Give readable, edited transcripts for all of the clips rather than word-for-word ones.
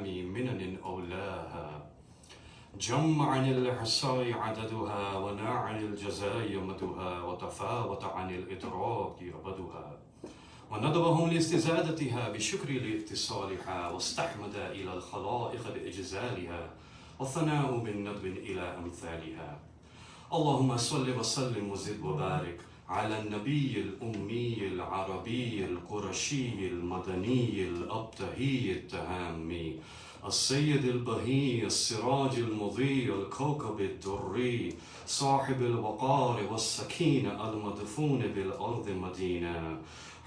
أنعام منن أولاها. جم عن الإحصاء عددها وناع عن الجزاء مدها وتفاوت عن الإدراك أبدها. وندبهم لاستزادتها بشكر لاتصالها واستحمد إلى الخلائق بإجزالها والثناء بالندب إلى أمثالها. اللهم صل وسلم وزد وبارك على النبي الأمي العربي القرشي المدني الأبتهي التهامي السيد البهي السراج المضيء الكوكب الدري صاحب الوقار والسكينة المدفون بالأرض مدينة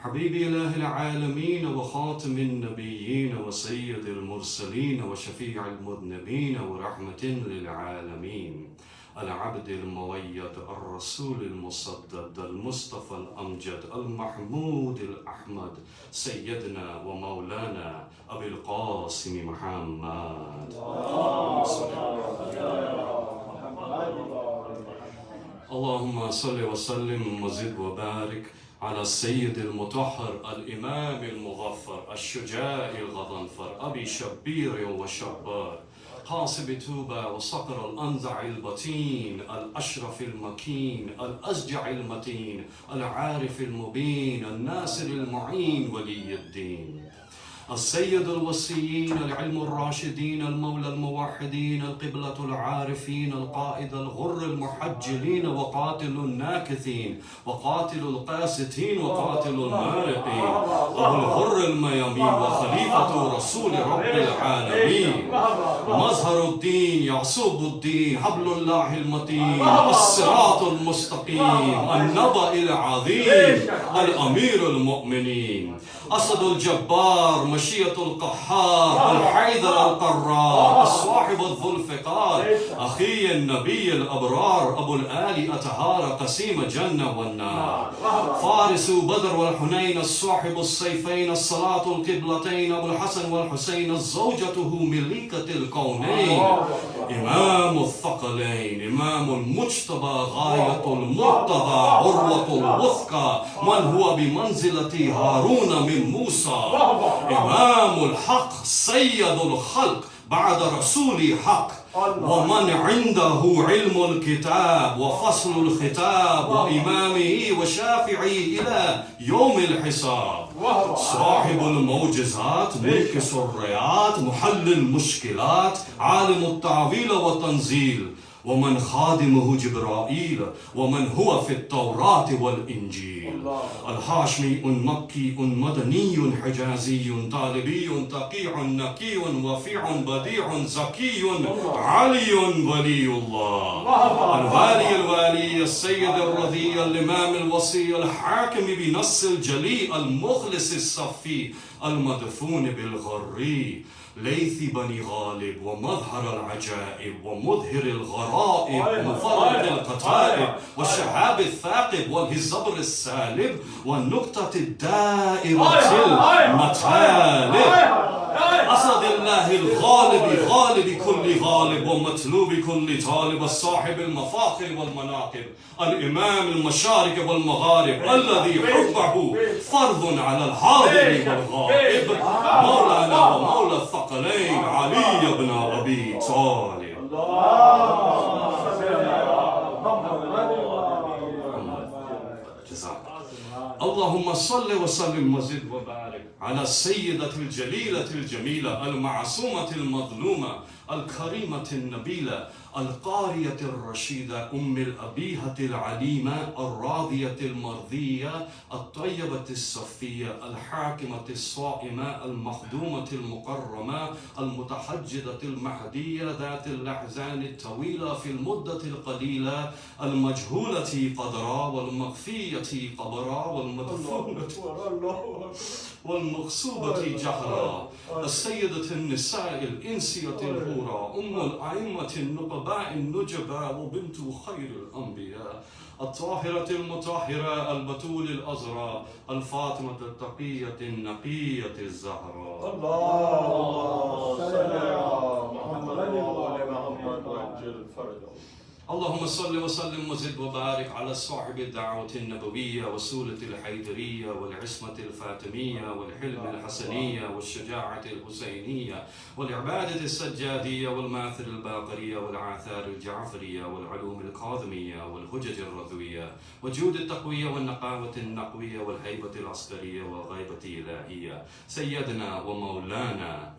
حبيب إله العالمين وخاتم النبيين وسيد المرسلين وشفيع المذنبين ورحمة للعالمين العبد المؤيد الرسول المصدد المصطفى الأمجد المحمود الأحمد سيدنا ومولانا أبي القاسم محمد. اللهم صل وسلم وزد وبارك على السيد المطهر الإمام المغفر الشجاع الغضنفر أبي شبير وشبار حاصب توبة وصقر الأنزع البطين الأشرف المكين الأسجع المتين العارف المبين الناصر المعين ولي الدين السيد الوصيين العلم الراشدين المولى الموحدين القبلة العارفين القائد الغر المحجلين وقاتل الناكثين وقاتل القاسطين وقاتل المارقين أبو الغر الميامين وخليفة رسول رب العالمين مظهر الدين يعصب الدين حبل الله المتين الصراط المستقيم النبأ العظيم الأمير المؤمنين أسد الجبار مشية القهار الحيدر القرار الصاحب ذو الفقار أخي النبي الأبرار أبو الآل أتهار قسيم جنة والنار فارس بدر والحنين الصاحب السيفين الصلاة القبلتين أبو الحسن والحسين زوجته مليكة الكونين إمام الثقلين إمام المجتبى غاية المرتضى عروة الوثقى من هو بمنزلة هارون من موسى إمام الحق سيد الخلق بعد رسول حق ومن عنده علم الكتاب وفصل الختاب وإمامه وشافعي إلى يوم الحساب صاحب الموجزات ملك السريات محل المشكلات عالم التعويل والتنزيل ومن خادمه جبرائيل ومن هو في التوراة والإنجيل الهاشمي مكي مدني حجازي طالبي تقيع نقي وفيع بديع زكي علي ولي الله الوالي السيد الرضي الإمام الوصي الحاكم بنص الجلي المخلص الصفي المدفون بالغري ليث بني غالب ومظهر العجائب ومظهر الغرائب ومفرد القتائب والشهاب الثاقب والهزبر السالب والنقطة الدائرة المطالب أسد الله الغالب غالب كل غالب ومطلوب كل طالب الصاحب المفاخر والمناقب الإمام المشارق والمغارب الذي حبه فرض على الحاضر والغائب مولانا ومولى الثقلين علي بن أبي طالب. اللهم صل وسلم وزد وبارك على السيدة الجليلة الجميلة المعصومة المظلومة الكريمة النبيلة القارية الرشيدة أم الأبيهة العليمة الراضية المرضية الطيبة الصفية الحاكمة الصائمة المخدومة المكرمة المتحجدة المهدية ذات الأحزان الطويلة في المدة القليلة المجهولة قدرا والمخفية قبرا والمدفونة والمغصوبة جهرا السيدة النساء الإنسية الهورى أم الأئمة النقباء النجباء وبنت خير الأنبياء الطاهرة المطهرة البتول الأزرى الفاطمة التقية النقية الزهراء. اللهم صل على محمد وعلى محمد وعجل فرجه. اللهم صل وسلم وزد وبارك على صاحب الدعوة النبوية والسولة الحيدرية والعصمة الفاطمية والحلم الحسنية والشجاعة الحسينية والعبادة السجادية والماثر الباقرية والعاثار الجعفرية والعلوم الكاظمية والحجج الرضوية والجود التقوية والنقاوة النقوية والهيبة العسكرية والغيبة الإلهية سيدنا ومولانا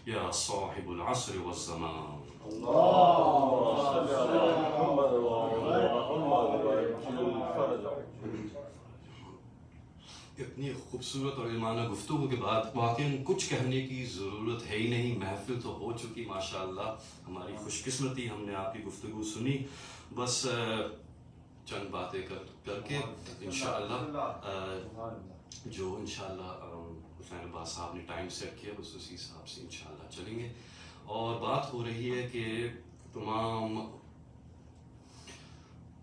يا صاحب العصر والزمان. اللهم صل على محمد وعلى محمد وعجل اتنی خوبصورت اور علمانہ گفتگو کے بعد واقعاً کچھ کہنے کی ضرورت ہے ہی نہیں، محفل تو ہو چکی ماشاءاللہ، ہماری خوش قسمتی ہم نے آپ کی گفتگو سنی. بس چند باتیں کر کے انشاءاللہ جو انشاءاللہ حسین عباس صاحب نے ٹائم سیٹ کیا بس اسی حساب سے انشاءاللہ چلیں گے. اور بات ہو رہی ہے کہ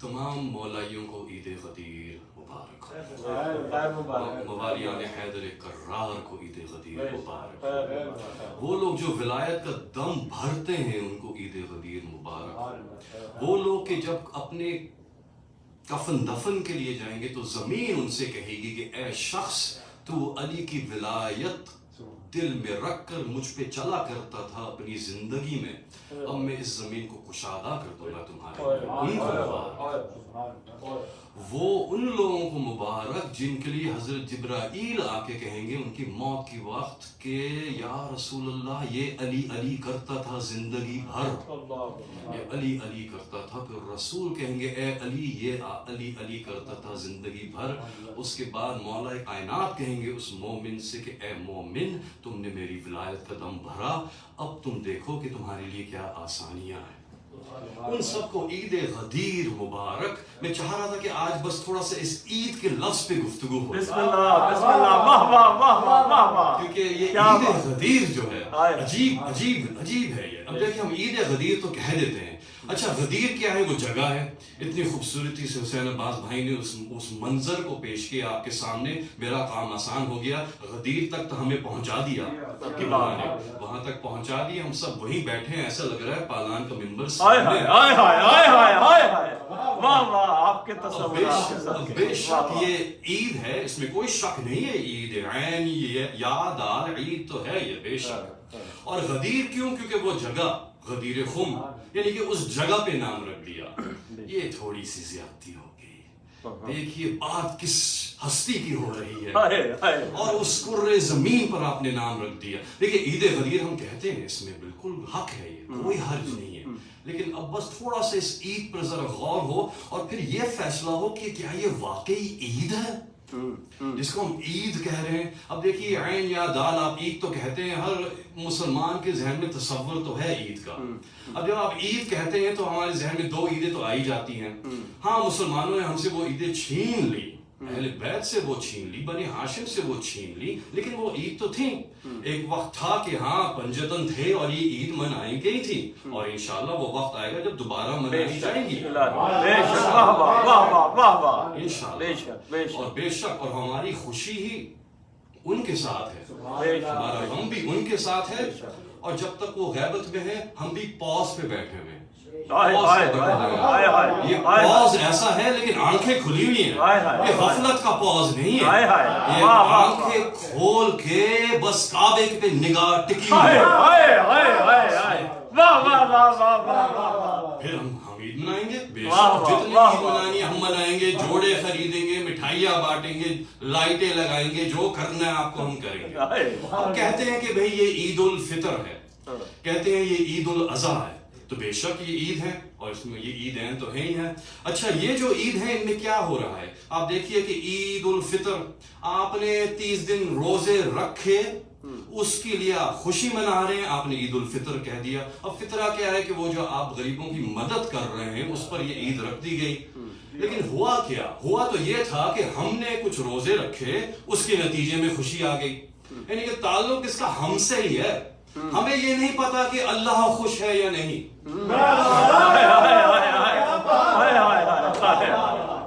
تمام مولائیوں کو عید غدیر مبارک ہو، موالیان حیدر کرار کو عید غدیر مبارک ہو. وہ لوگ جو ولایت کا دم بھرتے ہیں ان کو عید غدیر مبارک ہو. وہ لوگ کہ جب اپنے کفن دفن کے لیے جائیں گے تو زمین ان سے کہے گی کہ اے شخص تو علی کی ولایت دل میں رکھ کر مجھ پہ چلا کرتا تھا اپنی زندگی میں، اب میں اس زمین کو کشادہ کر دوں گا تمہارے. وہ ان لوگوں کو مبارک جن کے لیے حضرت جبرائیل آ کے کہیں گے ان کی موت کی وقت کہ یا رسول اللہ یہ علی علی کرتا تھا زندگی بھر، یہ علی علی کرتا تھا. پھر رسول کہیں گے اے علی یہ علی علی کرتا تھا زندگی بھر. اس کے بعد مولا کائنات کہیں گے اس مومن سے کہ اے مومن تم نے میری ولایت کا دم بھرا، اب تم دیکھو کہ تمہارے لیے کیا آسانیاں ہیں. ان سب کو عید غدیر مبارک. میں چاہ رہا تھا کہ آج بس تھوڑا سا اس عید کے لفظ پہ گفتگو ہو، بسم اللہ بسم اللہ، واہ واہ واہ واہ واہ واہ، کیونکہ یہ عید غدیر جو ہے عجیب عجیب عجیب ہے. یہ اب دیکھیں ہم عید غدیر تو کہہ دیتے ہیں، اچھا غدیر کیا ہے؟ وہ جگہ ہے. اتنی خوبصورتی سے حسین عباس بھائی نے اس منظر کو پیش کیا آپ کے سامنے. میرا کام آسان ہو گیا، غدیر تک تو ہمیں پہنچا دیا، وہاں تک پہنچا دیا. ہم سب وہیں بیٹھے ہیں، ایسا لگ رہا ہے پالان کا ممبر سامنے. آپ کے تصور بے شک یہ عید ہے، اس میں کوئی شک نہیں ہے. عید عین یا دال عید تو ہے یہ بے شک. اور غدیر کیوں؟ کیونکہ وہ جگہ غدیر خم یعنی کہ اس جگہ پہ نام رکھ دیا. یہ تھوڑی سی زیادتی ہو گئی. دیکھیے بات کس ہستی کی ہو رہی ہے اور اس کرے زمین پر آپ نے نام رکھ دیا. دیکھیے عید غدیر ہم کہتے ہیں، اس میں بالکل حق ہے، یہ کوئی حرج نہیں ہے. لیکن اب بس تھوڑا سا اس عید پر ذرا غور ہو اور پھر یہ فیصلہ ہو کہ کیا یہ واقعی عید ہے جس کو ہم عید کہہ رہے ہیں. اب دیکھیے عین یا دال آپ عید تو کہتے ہیں، ہر مسلمان کے ذہن میں تصور تو ہے عید کا. اب جب آپ عید کہتے ہیں تو ہمارے ذہن میں دو عیدیں تو آئی جاتی ہیں. ہاں مسلمانوں نے ہم سے وہ عیدیں چھین لی، اہل بیت سے وہ چھین لی، بنی ہاشم سے وہ چھین لی، لیکن وہ عید تو تھی. ایک وقت تھا کہ ہاں پنجتن تھے اور یہ عید منائی گئی تھی، اور انشاءاللہ وہ وقت آئے گا جب دوبارہ منائی جائیں گی انشاءاللہ. اور بے شک اور ہماری خوشی ہی ان کے ساتھ ہے، ہمارا غم بھی ان کے ساتھ ہے. اور جب تک وہ غیبت میں ہے ہم بھی پاز پہ بیٹھے ہوئے ہیں. یہ پاز ایسا ہے لیکن آنکھیں کھلی ہوئی ہیں، یہ غفلت کا پاز نہیں ہے، یہ آنکھیں کھول کے بس کعبے پہ نگاہ ٹکی ہوئی ہے. پھر ہم عید منائیں گے بے شک، جتنی عید منانی ہم منائیں گے، جوڑے خریدیں گے، مٹھائیاں بانٹیں گے، لائٹیں لگائیں گے، جو کرنا ہے آپ کو ہم کریں گے. ہم کہتے ہیں کہ بھئی یہ عید الفطر ہے، کہتے ہیں یہ عید الاضحیٰ ہے، تو بے شک یہ عید ہے اور اس میں یہ عیدین تو ہے ہی ہے. اچھا یہ جو عید ہے ان میں کیا ہو رہا ہے؟ آپ دیکھیے کہ عید الفطر آپ نے 30 دن روزے رکھے، اس کے لیے آپ خوشی منا رہے ہیں، آپ نے عید الفطر کہہ دیا. اب فطرہ کیا ہے کہ وہ جو آپ غریبوں کی مدد کر رہے ہیں اس پر یہ عید رکھ دی گئی. لیکن ہوا کیا؟ ہوا تو یہ تھا کہ ہم نے کچھ روزے رکھے، اس کے نتیجے میں خوشی آ گئی. یعنی کہ تعلق اس کا ہم سے ہی ہے. ہمیں یہ نہیں پتا کہ اللہ خوش ہے یا نہیں،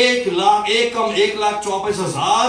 1,24,000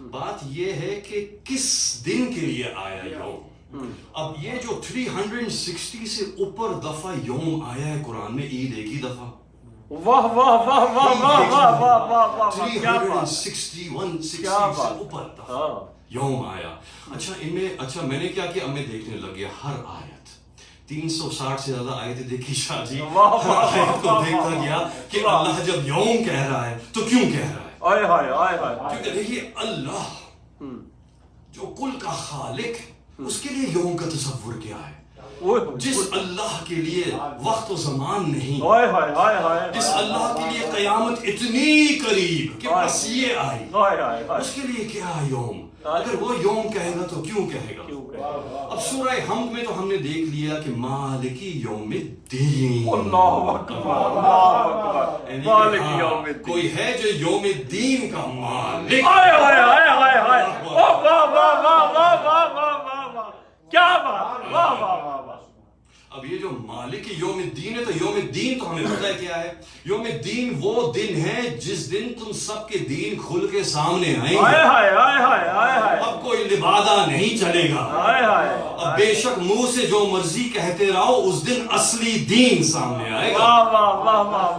بات یہ ہے کہ کس دن کے لیے آیا یوم. اب یہ جو 360 سے اوپر دفعہ یوم آیا ہے قرآن میں، عید ایک ہی دفعہ. واہ واہ واہ واہ واہ واہ واہ واہ واہ، 361 سے اوپر دفعہ یوم آیا. اچھا میں نے کیا اب میں دیکھنے لگ گیا ہر آیت 360 سے زیادہ آیتیں دیکھی شاہ جی. ہر آیت کو دیکھتا گیا کہ اللہ جب یوم کہہ رہا ہے تو کیوں کہہ رہا ہے. آئے ہائے آئے ہائے. کیونکہ دیکھیے اللہ جو کل کا خالق ہے اس کے لیے یوم کا تصور کیا ہے. جس اللہ کے لیے وقت و زمان نہیں، جس اللہ کے لیے قیامت اتنی قریب کہ بس یہ آئی، اس کے لیے کیا یوم. اگر وہ یوم کہے گا تو کیوں کہے گا. اب سورہ حمد میں تو ہم نے دیکھ لیا کہ مالکی یوم الدین، کوئی ہے جو یوم الدین کا مالک. کیا بات، واہ واہ واہ. اب یہ جو مالک یوم الدین ہے تو یوم الدین تو ہمیں پتہ ہے کیا ہے. یوم الدین وہ دن ہے جس دن تم سب کے دین کھل کے سامنے آئیں گے. اب کوئی لبادہ نہیں چلے گا. اب بے شک منہ سے جو مرضی کہتے رہو، اس دن اصلی دین سامنے آئے گا.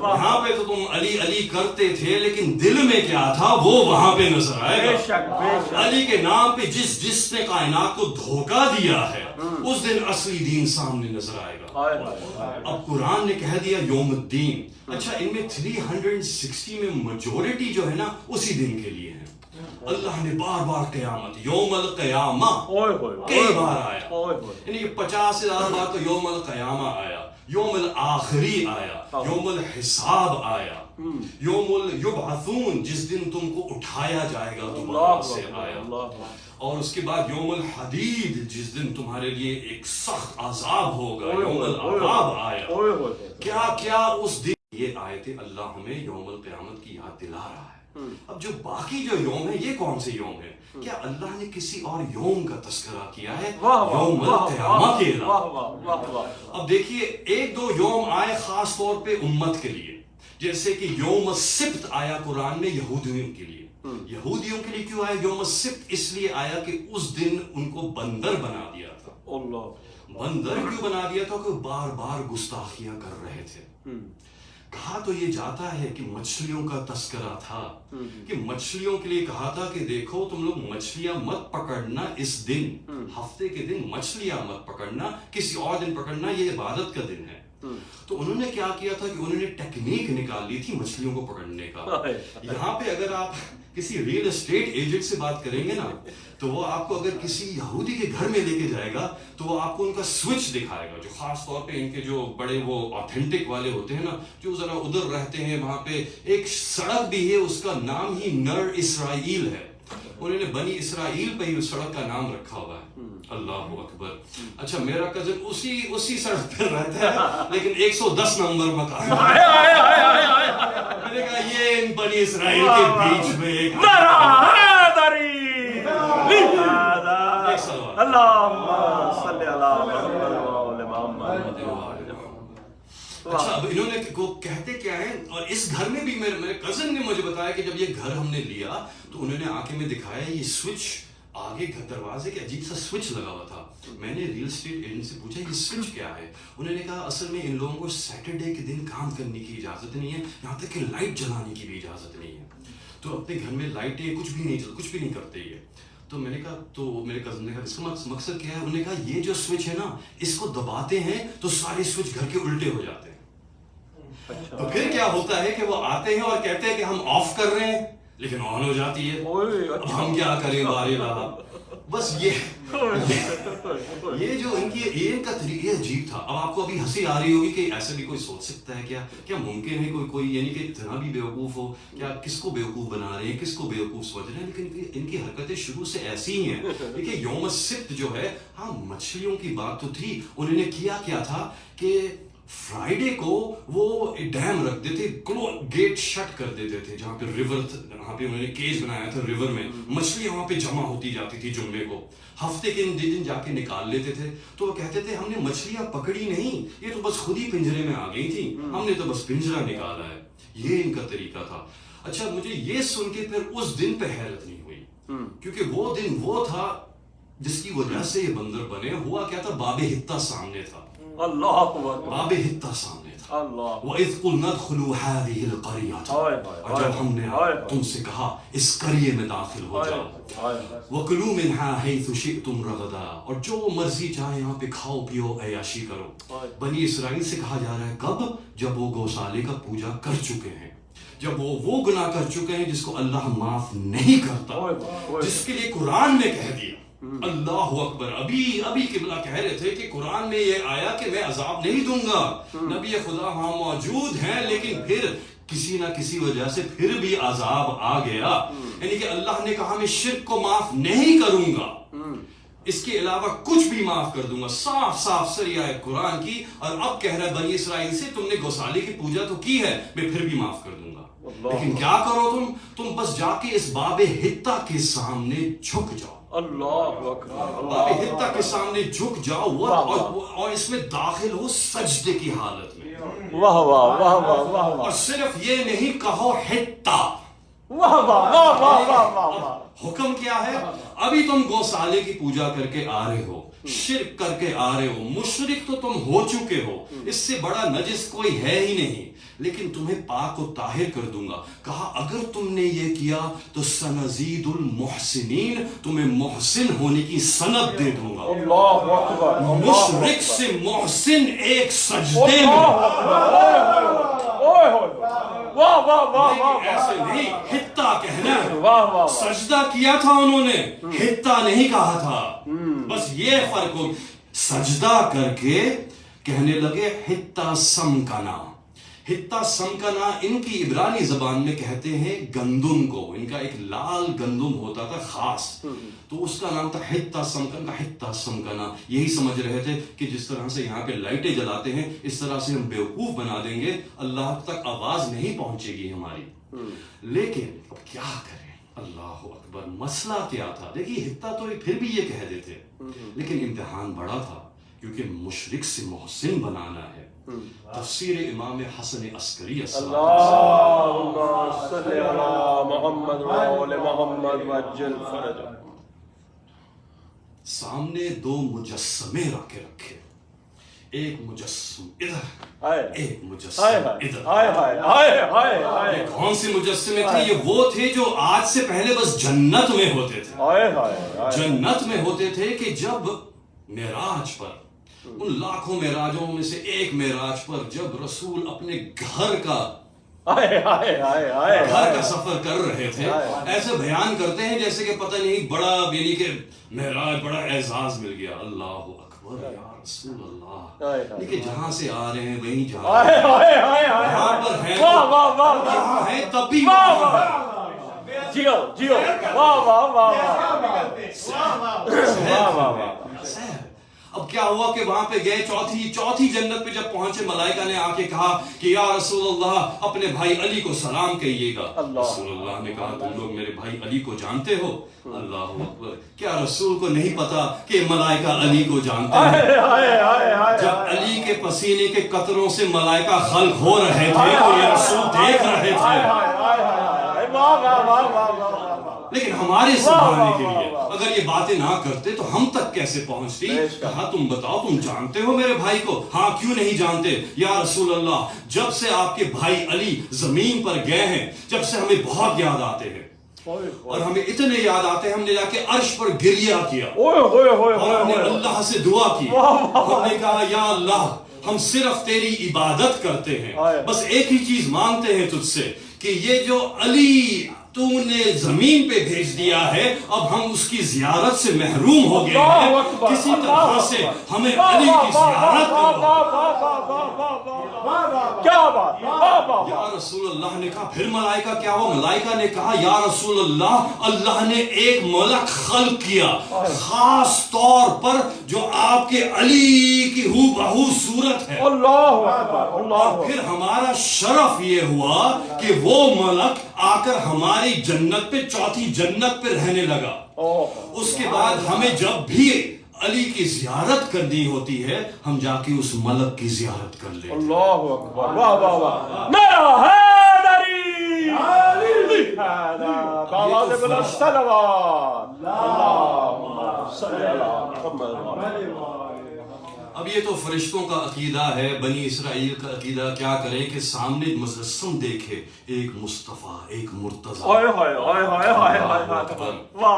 یہاں پہ تو تم علی علی کرتے تھے لیکن دل میں کیا تھا وہ وہاں پہ نظر آئے گا. علی کے نام پہ جس نے کائنات کو دھوکہ دیا ہے اس دن اصلی دین سامنے نظر آئے گا. اب قرآن نے کہہ دیا یوم الدین. اچھا ان میں 360 میں میجورٹی جو ہے نا اسی دن کے لیے ہے. اللہ نے بار بار قیامت، یوم القیامہ کئی بار آیا، یعنی کہ 50 سے زیادہ بار تو یوم القیامہ آیا، یوم الآخری آیا، یوم الحساب آیا، یوم یبعثون جس دن تم کو اٹھایا جائے گا دوبارہ سے آیا، اور اس کے بعد یوم الحدید جس دن تمہارے لیے ایک سخت عذاب ہوگا، یوم العذاب آیا. کیا کیا اس دن. یہ آیتیں اللہ ہمیں یوم القیامت کی یاد دلا رہا ہے. اب جو باقی جو یوم ہے یہ کون سے یوم ہے؟ کیا اللہ نے کسی اور یوم کا تذکرہ کیا ہے یوم القیامہ کے علاوہ؟ اب دیکھیے ایک دو یوم آئے خاص طور پہ امت کے لیے، جیسے کہ یوم السبت آیا قرآن میں یہودیوں کے لیے. یہودیوں کے لیے کیوں آیا یوم السبت؟ اس لیے آیا کہ اس دن ان کو بندر بنا دیا تھا. بندر کیوں بنا دیا تھا؟ کہ بار بار گستاخیاں کر رہے تھے. کہا تو یہ جاتا ہے کہ مچھلیوں کا تذکرہ تھا، کہ مچھلیوں کے لیے کہا تھا کہ دیکھو تم لوگ مچھلیاں مت پکڑنا اس دن، ہفتے کے دن مچھلیاں مت پکڑنا، کسی اور دن پکڑنا، یہ عبادت کا دن ہے. تو انہوں نے کیا کیا تھا کہ انہوں نے ٹیکنیک نکال لی تھی مچھلیوں کو پکڑنے کا. یہاں پہ اگر آپ کسی ریل اسٹیٹ ایجنٹ سے بات کریں گے نا تو وہ آپ کو اگر کسی یہودی کے گھر میں لے کے جائے گا تو وہ آپ کو ان کا سوئچ دکھائے گا، جو خاص طور پہ ان کے جو بڑے وہ آتھینٹک والے ہوتے ہیں نا، جو ذرا ادھر رہتے ہیں. وہاں پہ ایک سڑک بھی ہے، اس کا نام ہی نر اسرائیل ہے. انہوں نے بنی اسرائیل پہ ہی اس سڑک کا نام رکھا ہوا ہے. اللہ اکبر. اچھا میرا کزن اسی سڑک پہ رہتا ہے لیکن 110 نمبر مکان. میں نے کہا یہ ان بنی اسرائیل کے بیچ میں ایک اچھا اب انہوں نے کہتے کیا ہے. اور اس گھر میں بھی میرے کزن نے مجھے بتایا کہ جب یہ گھر ہم نے لیا تو انہوں نے آنکھیں میں دکھایا یہ سوئچ آگے دروازے کے عجیب سا سوئچ لگا ہوا تھا. میں نے ریل اسٹیٹ ایجنٹ سے پوچھا یہ سوئچ کیا ہے. انہوں نے کہا اصل میں ان لوگوں کو سیٹرڈے کے دن کام کرنے کی اجازت نہیں ہے، یہاں تک کہ لائٹ جلانے کی بھی اجازت نہیں ہے. تو اپنے گھر میں لائٹیں کچھ بھی نہیں کرتے یہ. تو میں نے کہا، تو میرے کزن نے کہا اس کا مقصد کیا ہے؟ انہوں نے کہا یہ جو سوئچ ہے نا اس کو دباتے ہیں تو سارے سوئچ گھر کے الٹے ہو جاتے ہیں. تو پھر کیا ہوتا ہے کہ وہ آتے ہیں اور کہتے ہیں کہ ہم آف کر رہے ہیں لیکن آن ہو جاتی ہے. اب ہم کیا کریں بارے رہا. بس یہ جو ان کی ایک کا طریقہ عجیب تھا. اب آپ کو ابھی ہنسی آ رہی ہوگی کہ ایسے بھی کوئی سوچ سکتا ہے کیا ممکن ہے کوئی یعنی کہ اتنا بھی بیوقوف ہو؟ کیا کس کو بیوقوف بنا رہے ہیں، کس کو بیوقوف سمجھ رہے ہیں؟ لیکن ان کی حرکتیں شروع سے ایسی ہی ہیں. دیکھیے یوم السبت جو ہے، ہاں مچھلیوں کی بات تو تھی. انہوں نے کیا تھا کہ فرائیڈے کو وہ ڈیم رکھ دیتے، گیٹ شٹ کر دیتے تھے جہاں پہ ریور، وہاں پہ انہوں نے کیج بنایا تھا ریور میں. مچھلیاں وہاں پہ جمع ہوتی جاتی تھی جمعے کو. ہفتے کے دن جا کے نکال لیتے تھے. تو وہ کہتے تھے ہم نے مچھلیاں پکڑی نہیں، یہ تو بس خود ہی پنجرے میں آ گئی تھی، ہم نے تو بس پنجرا نکالا ہے. یہ ان کا طریقہ تھا. اچھا مجھے یہ سن کے پھر اس دن پہ حیرت نہیں ہوئی, کیونکہ وہ دن وہ تھا جس کی وجہ سے یہ بندر بنے. ہوا کیا تھا, باب حتہ سامنے تھا, اللہ اکبر, باب حتہ سامنے تھا. اللہ, وَإِذْ قُلْنَا ادْخُلُوا هَٰذِهِ الْقَرْيَةَ, اور جب ہم نے تم سے کہا اس قریے میں داخل ہو جاؤ. وَكُلُوا مِنْهَا حَيْثُ شِئْتُمْ رَغَدًا, اور جو مرضی چاہے یہاں پہ کھاؤ پیو عیاشی کرو. بنی اسرائیل سے کہا جا رہا ہے کب, جب وہ گوسالے کا پوجا کر چکے ہیں, جب وہ گناہ کر چکے ہیں جس کو اللہ معاف نہیں کرتا, جس کے لیے قرآن نے کہہ دیا. اللہ اکبر. ابھی قبلہ کہہ رہے تھے کہ قرآن میں یہ آیا کہ میں عذاب نہیں دوں گا, نبی خدا وہاں موجود ہیں, لیکن پھر کسی نہ کسی وجہ سے پھر بھی عذاب آ گیا. یعنی کہ اللہ نے کہا میں شرک کو معاف نہیں کروں گا, اس کے علاوہ کچھ بھی معاف کر دوں گا. صاف صاف سریہ ہے قرآن کی. اور اب کہہ رہا ہے بنی اسرائیل سے تم نے گوسالے کی پوجا تو کی ہے, میں پھر بھی معاف کر دوں گا, لیکن کیا کرو تم بس جا کے اس باب حتہ کے سامنے جھک جاؤ. اللہ اکبر, باب حتہ کے سامنے جھک جاؤ اور اس میں داخل ہو سجدے کی حالت میں. واہ واہ واہ واہ واہ, اور صرف یہ نہیں کہو حتہ, واہ واہ واہ واہ واہ واہ. حکم کیا ہے, ابھی تم گوسالے کی پوجا کر کے آ رہے ہو, شرک کر کے آ رہے ہو, مشرک تو تم ہو چکے ہو, اس سے بڑا نجس کوئی ہے ہی نہیں, لیکن تمہیں پاک و طاہر کر دوں گا. کہا اگر تم نے یہ کیا تو سنزید المحسنین, تمہیں محسن ہونے کی سند دے دوں گا. اللہ اکبر, مشرک سے محسن ایک سجدے میں, واہ واہ واہ واہ, ایسے نہیں حتہ کہنا ہے. واہ واہ, سجدہ کیا تھا انہوں نے, حتہ نہیں کہا تھا. بس یہ فرق ہو, سجدہ کر کے کہنے لگے حتہ سمکنا. حتہ سمکنا ان کی عبرانی زبان میں کہتے ہیں گندم کو. ان کا ایک لال گندم ہوتا تھا خاص, تو اس کا نام تھا حتہ سمکنا. حتہ سمکنا یہی سمجھ رہے تھے کہ جس طرح سے یہاں پہ لائٹیں جلاتے ہیں اس طرح سے ہم بیوقوف بنا دیں گے, اللہ تک آواز نہیں پہنچے گی ہماری. لیکن اب کیا کریں, اللہ اکبر. مسئلہ کیا تھا, دیکھیے حتہ تو پھر بھی یہ کہہ دیتے, لیکن امتحان بڑا تھا کیونکہ مشرک سے محسن بنانا ہے. تفسیر امام حسن عسکری اللہم صلی علی محمد و آل محمد وعجل فرجہ. سامنے دو مجسمے رکھے, ایک مجسم ادھر, ایک مجسم ادھر. کون سے مجسمے تھے یہ؟ وہ تھے جو آج سے پہلے بس جنت میں ہوتے تھے. جنت میں ہوتے تھے کہ جب معراج پر, ان لاکھوں معراجوں میں سے ایک معراج پر جب رسول اپنے گھر کا سفر کر رہے تھے, ایسے بیان کرتے ہیں جیسے کہ پتہ نہیں بڑا, یعنی کہ معراج بڑا اعزاز مل گیا. اللہ اکبر یا رسول اللہ. لیکن جہاں سے آ رہے ہیں وہیں جا رہے ہیں, یہاں پر ہیں یہاں ہیں تب بھی جیو جیو, واہ واہ واہ واہ. اب کیا ہوا کہ وہاں پہ گئے, چوتھی جنت پہ جب پہنچے, ملائکہ نے آ کے کہا کہ یا رسول اللہ اپنے بھائی علی کو سلام کہیے گا. رسول اللہ نے کہا تم لوگ میرے بھائی علی کو جانتے ہو؟ اللہ اکبر. کیا رسول کو نہیں پتا کہ ملائکہ علی کو جانتے ہیں؟ جب علی کے پسینے کے قطروں سے ملائکہ خلق ہو رہے تھے تو یہ رسول دیکھ رہے تھے. لیکن ہمارے سمجھانے کے لیے اگر یہ باتیں نہ کرتے تو ہم تک کیسے پہنچتی؟ کہا تم بتاؤ تم جانتے ہو میرے بھائی کو؟ ہاں کیوں نہیں جانتے یا رسول اللہ, جب سے آپ کے بھائی علی زمین پر گئے ہیں جب سے ہمیں بہت یاد آتے ہیں, اور ہمیں اتنے یاد آتے ہیں ہم نے جا کے عرش پر گریہ کیا اور ہم نے اللہ سے دعا کی. ہم نے کہا یا اللہ ہم صرف تیری عبادت کرتے ہیں, بس ایک ہی چیز مانگتے ہیں تجھ سے کہ یہ جو علی تو نے زمین پہ بھیج دیا ہے اب ہم اس کی زیارت سے محروم ہو گئے ہیں, کسی طرح سے ہمیں علی کی زیارت کرو. کیا بات, یا رسول اللہ نے کہا پھر ملائکہ کیا ہوا؟ ملائکہ نے کہا یا رسول اللہ اللہ نے ایک ملک خلق کیا خاص طور پر جو آپ کے علی کی ہو بہو صورت ہے. اللہ اکبر, اللہ. پھر ہمارا شرف یہ ہوا کہ وہ ملک آ کر ہماری جنت پہ, چوتھی جنت پہ رہنے لگا. اس کے بعد ہمیں جب بھی علی کی زیارت کرنی ہوتی ہے ہم جا کے اس ملک کی زیارت کر لیتے. اللہ اکبر, واہ واہ واہ. میرا ہے اب یہ تو فرشتوں کا عقیدہ ہے، بنی اسرائیل کا عقیدہ کیا کریں کہ سامنے مجسم دیکھے ایک مصطفیٰ، ایک مرتضیٰ۔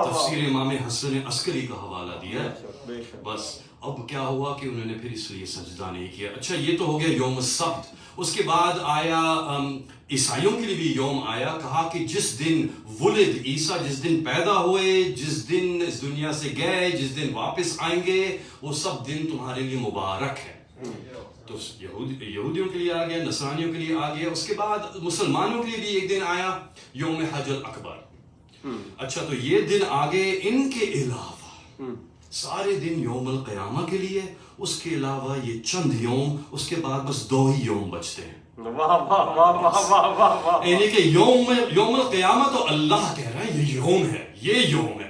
تفسیر امام حسن عسکری کا حوالہ دیا ہے۔ بس اب کیا ہوا کہ انہوں نے پھر اس لیے سجدہ نہیں کیا۔ اچھا یہ تو ہو گیا یوم السبت۔ اس کے بعد آیا عیسائیوں کے لیے بھی یوم آیا، کہا کہ جس دن ولد عیسیٰ، جس دن پیدا ہوئے، جس دن اس دنیا سے گئے، جس دن واپس آئیں گے، وہ سب دن تمہارے لیے مبارک ہے۔ تو یہودیوں کے لیے آ گیا، نصرانیوں کے لیے آ گیا۔ اس کے بعد مسلمانوں کے لیے بھی ایک دن آیا، یوم حج الاکبر۔ اچھا تو یہ دن آگے، ان کے علاوہ سارے دن یوم القیامہ کے لیے، اس کے علاوہ یہ چند یوم، اس کے بعد بس 2 ہی یوم بچتے ہیں۔ یعنی کہ یوم القیامہ تو اللہ کہہ رہا ہے یہ یوم ہے، یہ یوم ہے،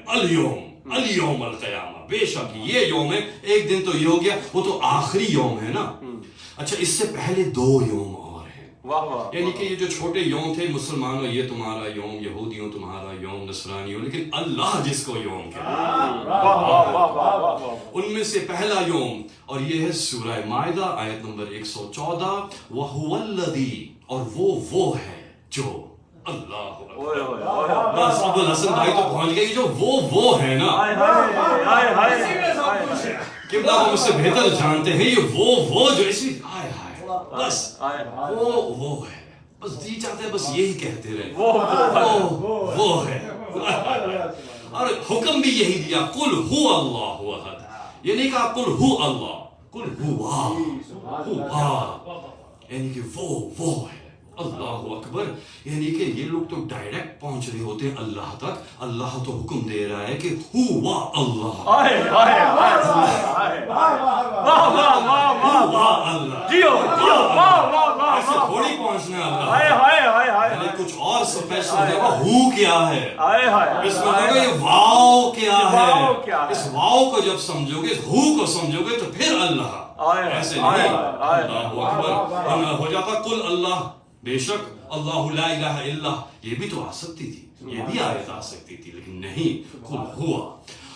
الیوم القیامہ، بے شک یہ یوم ہے۔ ایک دن تو یہ ہو گیا، وہ تو آخری یوم ہے نا۔ اچھا اس سے پہلے 2 یوم اور ہیں، یعنی کہ یہ جو چھوٹے یوم تھے، مسلمانوں یہ تمہارا یوم، یہودیوں تمہارا یوم، نصرانیوں، لیکن اللہ جس کو یوم کہتا ہے، ان میں سے پہلا یوم، اور یہ ہے سورہ مائدہ آیت نمبر 114، وَهُوَ الَّذِي، اور وہ ہے جو اللہ۔ بس ابو الحسن بھائی تو پہنچ گئے، جو وہ ہے نا، قبلہ کو مجھ سے بہتر جانتے ہیں، یہ وہ جو اس میں بس وہ ہے، بس جی چاہتے ہیں بس یہی کہتے رہے، وہ ہے۔ اور حکم بھی یہی دیا، قل هو اللہ احد، یہ نہیں کہا قل هو اللہ، قل ہوا، یعنی کہ وہ ہے۔ اللہ اکبر، یعنی کہ یہ لوگ تو ڈائریکٹ پہنچ رہے ہوتے ہیں اللہ تک، اللہ تو حکم دے رہا ہے کہ ہوا اللہ، ایسے تھوڑی پہنچنا ہے اللہ، کچھ اور اسپیشل ہے، ہو کیا ہے اس میں، یہ واو کیا ہے، اس واو کو جب سمجھو گے، ہو کو سمجھو گے تو پھر اللہ، ایسے نہیں۔ اللہ اکبر ہو جاتا قل اللہ، بے شک اللہ لا الہ الا، یہ بھی تو آ سکتی تھی، یہ بھی آیت آ سکتی تھی، لیکن نہیں، قل ہوا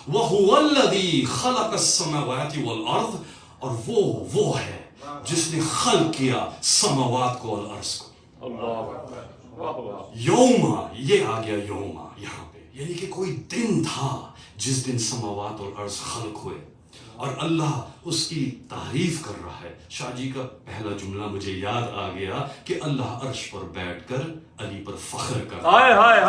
وَهُوَ الَّذِي خَلَقَ السَّمَاوَاتِ وَالْأَرْضِ، اور وہ ہے جس نے خلق کیا سماوات کو اور عرض کو۔ یوما، یہ آ گیا یوما یہاں پہ، یعنی کہ کوئی دن تھا جس دن سماوات اور عرض خلق ہوئے، اور اللہ اس کی تعریف کر رہا ہے۔ شاہ جی کا پہلا جملہ مجھے یاد آ گیا کہ اللہ عرش پر بیٹھ کر علی پر فخر کر رہا ہے۔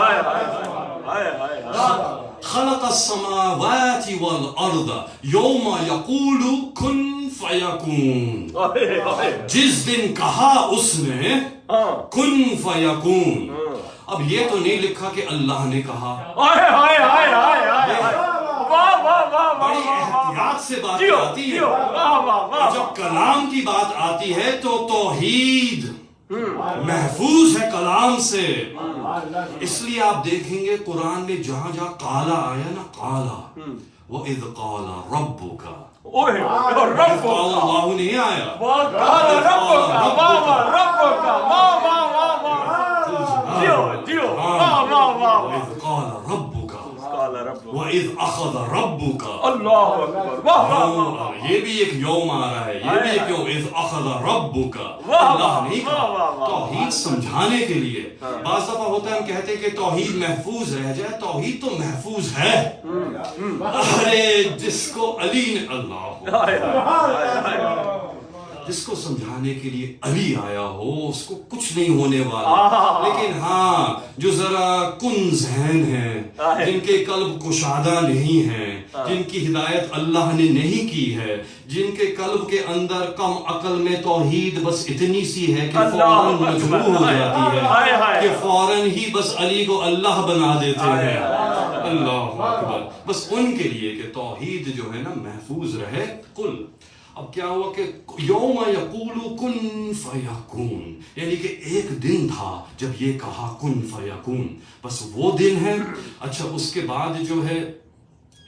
خلق السماوات والارض یوم یقول کن فیکون، جس دن کہا اس نے کن فیکون۔ اب یہ تو نہیں لکھا کہ اللہ نے کہا، بڑی احتیاط سے بات آتی ہے، جب کلام کی بات آتی ہے تو توحید محفوظ ہے کلام سے، اس لیے آپ دیکھیں گے قرآن میں جہاں جہاں قالا آیا نا، قالا وَإِذْ قَالَ رَبُّكَ، اللہ نہیں آیا، وَإِذْ قَالَ رَبُّكَ وَإِذْ أَخَذَ رَبُّكَ، یہ بھی ایک یوم آ رہا ہے، یہ بھی ایک یوم، اِذْ أَخَذَ رَبُّكَ، اللہ نہیں کہا، توحید سمجھانے کے لیے۔ بعض دفعہ ہوتا ہے ہم کہتے ہیں کہ توحید محفوظ رہ جائے، توحید تو محفوظ ہے، ارے جس کو علی نے، جس کو سمجھانے کے لیے علی آیا ہو اس کو کچھ نہیں ہونے والا، لیکن ہاں جو ذرا کن ذہن ہیں، جن کے قلب کشادہ نہیں ہیں، جن کی ہدایت اللہ نے نہیں کی ہے، جن کے قلب کے اندر کم عقل میں توحید بس اتنی سی ہے کہ فوراً مجبور ہو جاتی ہے کہ فوراً ہی بس علی کو اللہ بنا دیتے ہیں، اللہ اکبر، بس ان کے لیے کہ توحید جو ہے نا محفوظ رہے۔ قل، اب کیا ہوا کہ یوم یقول کن فیکون، یعنی کہ ایک دن تھا جب یہ کہا کن فیکون، بس وہ دن ہے۔ اچھا اس کے بعد جو ہے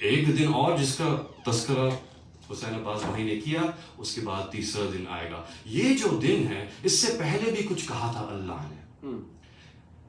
ایک دن اور جس کا تذکرہ حسین عباس بھائی نے کیا، اس کے بعد تیسرا دن آئے گا۔ یہ جو دن ہے اس سے پہلے بھی کچھ کہا تھا اللہ نے،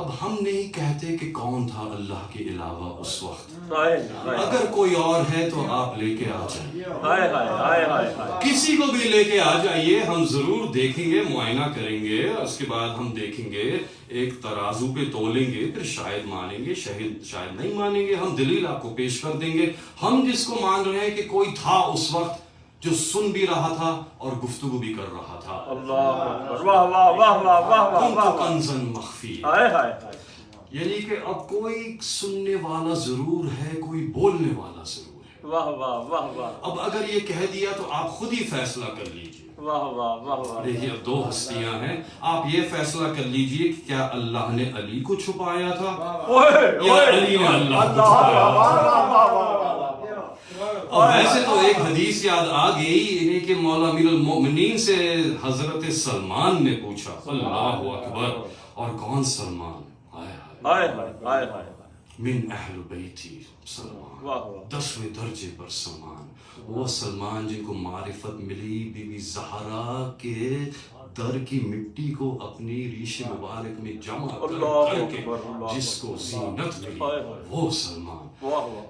اب ہم نہیں کہتے کہ کون تھا اللہ کے علاوہ اس وقت، اگر کوئی اور ہے تو آپ لے کے آ جائیے، کسی کو بھی لے کے آ جائیے، ہم ضرور دیکھیں گے، معائنہ کریں گے، اس کے بعد ہم دیکھیں گے، ایک ترازو پہ تولیں گے، پھر شاید مانیں گے، شاید نہیں مانیں گے، ہم دلیل آپ کو پیش کر دیں گے۔ ہم جس کو مان رہے ہیں کہ کوئی تھا اس وقت جو سن بھی رہا تھا اور گفتگو بھی کر رہا تھا، اللہ اکبر، واہ واہ واہ واہ واہ واہ کنت کنزاً مخفیا، یعنی کہ اب کوئی سننے والا ضرور ہے، کوئی بولنے والا ضرور ہے۔ واہ واہ واہ واہ، اب اگر یہ کہہ دیا تو آپ خود ہی فیصلہ کر لیجئے۔ واہ واہ واہ واہ، دیکھیے اب دو ہستیاں ہیں، آپ یہ فیصلہ کر لیجئے کہ کیا اللہ نے علی کو چھپایا تھا یا علی نے اللہ کو چھپایا تھا۔ اور ویسے تو ایک حدیث یاد آ گئی کہ مولا امیر المؤمنین سے حضرت سلمان نے پوچھا، اللہ اکبر، اور کون سلمان؟ من اہل بیتی سلمان، 10ویں درجے پر سلمان، وہ سلمان جن کو معرفت ملی بی بی زہرا کے در کی مٹی کو اپنی ریش مبارک میں جمع کر کے جس کو زینت ملی، وہ سلمان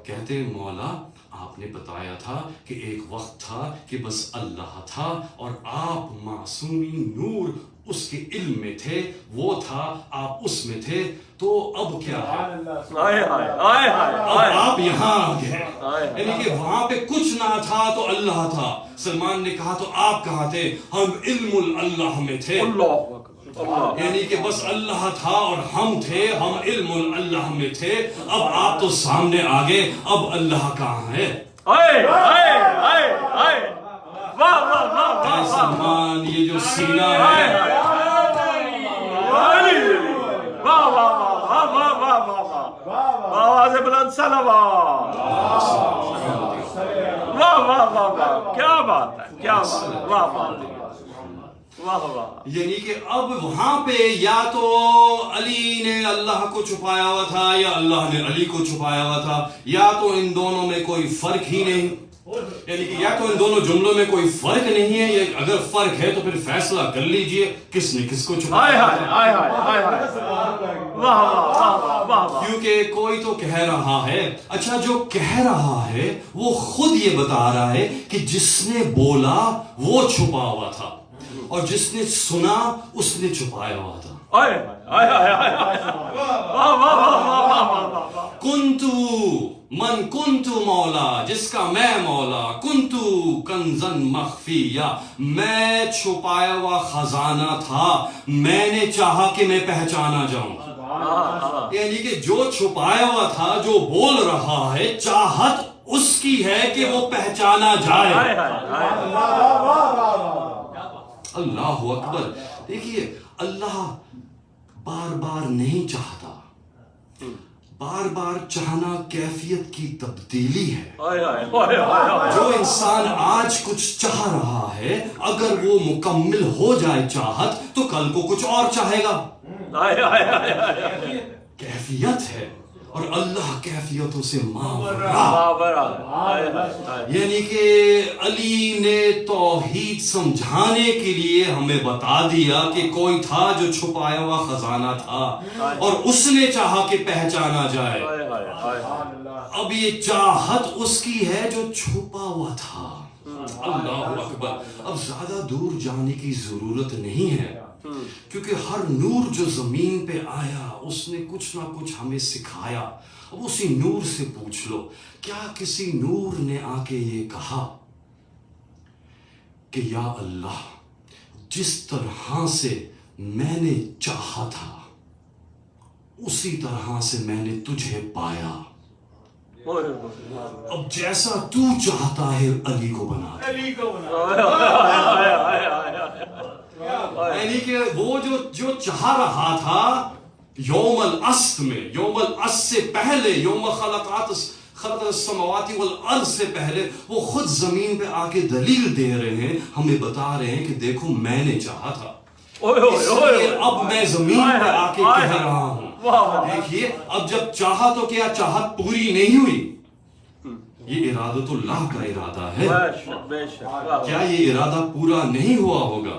کہتے مولا آپ نے بتایا تھا کہ ایک وقت تھا کہ بس اللہ تھا اور آپ معصومی نور اس کے علم میں تھے، وہ تھا آپ اس میں تھے، تو اب کیا ہے؟ اب آپ یہاں آ گئے، یعنی کہ وہاں پہ کچھ نہ تھا تو اللہ تھا۔ سلمان نے کہا تو آپ کہاں تھے؟ ہم علم اللہ میں تھے، یعنی کہ بس اللہ تھا اور ہم تھے، ہم علم اللہ میں تھے، اب آپ تو سامنے آ گئے، اب اللہ کہاں ہے؟ اے سلمان، یہ جو سینہ ہے، آواز بلند صلوات، واہ واہ واہ واہ، کیا بات ہے، کیا بات، واہ واہ واہ، یعنی کہ اب وہاں پہ یا تو علی نے اللہ کو چھپایا ہوا تھا یا اللہ نے علی کو چھپایا ہوا تھا، یا تو ان دونوں میں کوئی فرق ہی نہیں، یعنی کہ یا تو ان دونوں جملوں میں کوئی فرق نہیں ہے، یا اگر فرق ہے تو پھر فیصلہ کر لیجئے کس نے کس کو چھپایا۔ کیونکہ کوئی تو کہہ رہا ہے، اچھا جو کہہ رہا ہے وہ خود یہ بتا رہا ہے کہ جس نے بولا وہ چھپا ہوا تھا اور جس نے سنا اس نے چھپایا ہوا تھا۔ کنتو من کنتو مولا، جس کا میں مولا، کنتو کنزن مخفیہ، میں چھپایا ہوا خزانہ تھا، میں نے چاہا کہ میں پہچانا جاؤں، یعنی کہ جو چھپایا ہوا تھا، جو بول رہا ہے، چاہت اس کی ہے کہ وہ پہچانا جائے۔ اللہ اکبر۔ دیکھیے اللہ بار بار نہیں چاہتا، بار بار چاہنا کیفیت کی تبدیلی ہے۔ جو انسان آج کچھ چاہ رہا ہے، اگر وہ مکمل ہو جائے چاہت تو کل کو کچھ اور چاہے گا، کیفیت ہے، اور اللہ کیفیتوں سے ماورا، یعنی کہ علی نے توحید سمجھانے کے لیے ہمیں بتا دیا کہ کوئی تھا جو چھپایا ہوا خزانہ تھا اور اس نے چاہا کہ پہچانا جائے۔ اب یہ چاہت اس کی ہے جو چھپا ہوا تھا۔ اللہ اکبر۔ اب زیادہ دور جانے کی ضرورت نہیں ہے، کیونکہ ہر نور جو زمین پہ آیا اس نے کچھ نہ کچھ ہمیں سکھایا۔ اب اسی نور سے پوچھ لو، کیا کسی نور نے آ کے یہ کہا کہ یا اللہ جس طرح سے میں نے چاہا تھا اسی طرح سے میں نے تجھے پایا، اب جیسا تو چاہتا ہے علی کو بنا دے۔ یعنی کہ وہ جو چاہ رہا تھا یوم الاسط میں، یوم الاسط سے پہلے، یوم خلق السماوات والارض سے پہلے، وہ خود زمین پہ آ کے دلیل دے رہے ہیں، ہمیں بتا رہے ہیں کہ دیکھو میں نے چاہا تھا، اس لیے اب میں زمین پہ آ کے کہہ رہا ہوں۔ دیکھیے اب جب چاہا تو کیا چاہت پوری نہیں ہوئی؟ یہ ارادت اللہ کا ارادہ ہے، کیا یہ ارادہ پورا نہیں ہوا ہوگا؟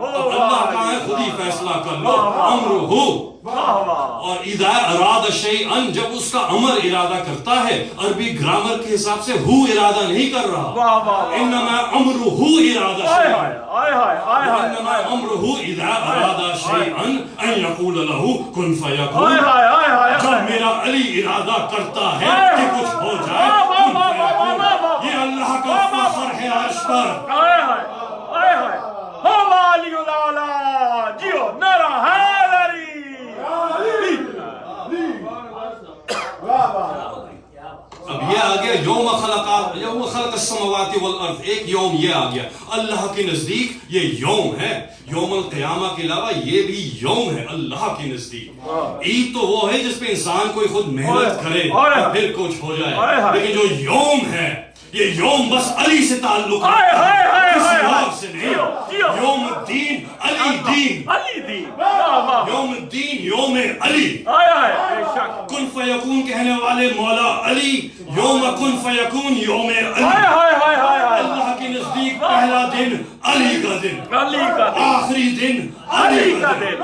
اب اللہ کہاں ہے خود ہی فیصلہ کر لو. امر ہو اور اذا اراد شیئا جب اس کا امر ارادہ کرتا ہے عربی گرامر کے حساب سے ہو ارادہ نہیں کر رہا. انما امرہ ارادہ شیئا انما امرہ اذا اراد شیئا ان یقول له کن فیکون. جب میرا علی ارادہ کرتا ہے کہ کچھ ہو جائے کن فیکون. یہ اللہ کا فخر ہے عرش پر. اب یہ آ گیا یوم خلق السماوات والارض. ایک یوم یہ آ گیا اللہ کے نزدیک. یہ یوم ہے یوم القیامہ کے علاوہ یہ بھی یوم ہے اللہ کے نزدیک. عید تو وہ ہے جس پہ انسان کوئی خود محنت کرے پھر کچھ ہو جائے. لیکن جو یوم ہے یہ یوم بس علی سے تعلق ہے کسی اور سے نہیں. یوم الدین علی دین. یوم الدین یوم علی. کن فیکون کہنے والے مولا علی. یوم کن فیکون یوم علی. اللہ کے نزدیک پہلا دن علی کا دن, آخری دن علی کا دن.